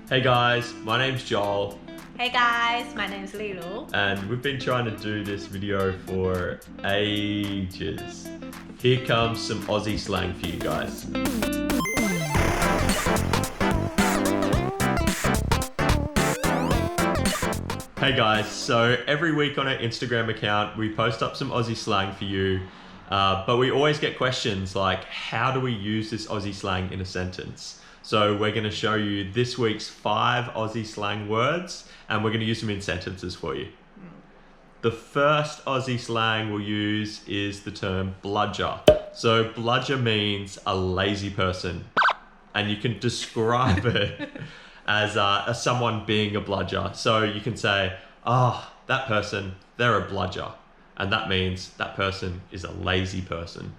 Hey guys, my name's Joel. Hey guys, my name is Lilu. And we've been trying to do this video for ages. Here comes some Aussie slang for you guys. Hey guys, so every week on our Instagram account, we post up some Aussie slang for you. But we always get questions like, how do we use this Aussie slang in a sentence? So we're going to show you this week's 5 Aussie slang words, and we're going to use them in sentences for you. The first Aussie slang we'll use is the term bludger. So bludger means a lazy person, and you can describe it as someone being a bludger. So you can say, that person, they're a bludger. And that means that person is a lazy person.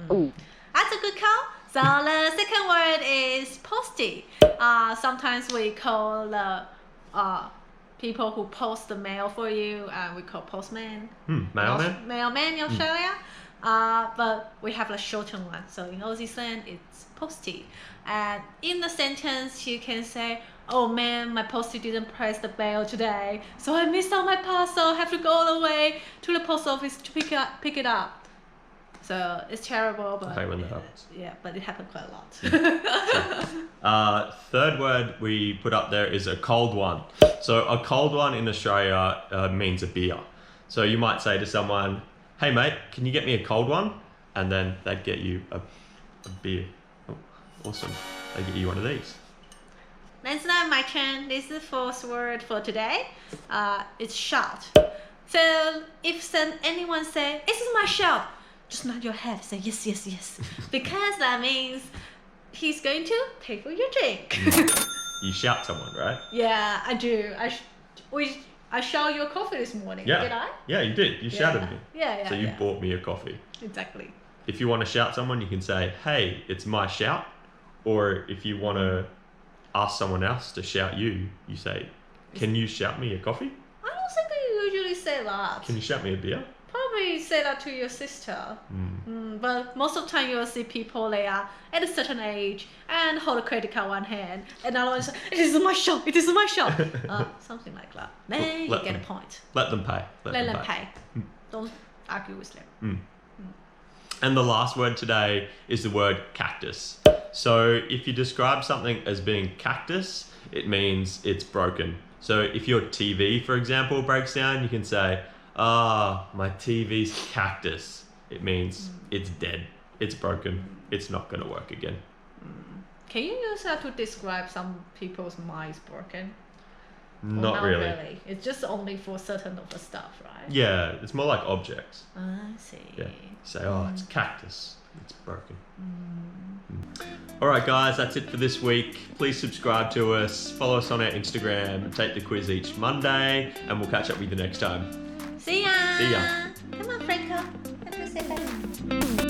That's a good call. So the second word is postie. Sometimes we call the people who post the mail for you, we call postman. Mailman? Mailman in Australia. But we have a shortened one. So in Aussie slang, it's postie. And in the sentence, you can say, oh man, my postie didn't press the mail today, so I missed out my parcel. Have to go all the way to the post office to pick it up. So it's terrible, but when that happens. Yeah, but it happened quite a lot. Third word we put up there is a cold one. So a cold one in Australia means a beer. So you might say to someone, hey mate, can you get me a cold one? And then they'd get you a beer. Oh, awesome. They'd get you one of these. It's not my turn. This is the fourth word for today. It's shout. So if anyone say, this is my shout, just nod your head, say yes, yes, yes. Because that means he's going to pay for your drink. You shout someone, right? Yeah, I do. I shouted your coffee this morning, did I? Yeah, you did. You shouted me. Yeah. So you bought me a coffee. Exactly. If you want to shout someone, you can say, hey, it's my shout. Or if you want to ask someone else to shout you, you say, can you shout me a coffee? I don't think I usually say that. Can you shout me a beer? Probably say that to your sister. But most of the time you'll see people, they are at a certain age and hold a credit card in one hand, and the other one say, it is my shop, it is my shop. Something like that. Then you get a point. Let them pay. Let them pay. Don't argue with them. And the last word today is the word cactus. So if you describe something as being cactus, it means it's broken. So if your TV, for example, breaks down, you can say, my TV's cactus. It means it's dead, it's broken, it's not going to work again. Can you use that to describe some people's minds broken? Not really. It's just only for certain of the stuff, right? Yeah, it's more like objects. I see. Yeah. You say, it's cactus, it's broken. Alright guys, that's it for this week. Please subscribe to us, follow us on our Instagram, take the quiz each Monday, and we'll catch up with you next time. See ya! See ya! Come on, Franco. Have to say bye.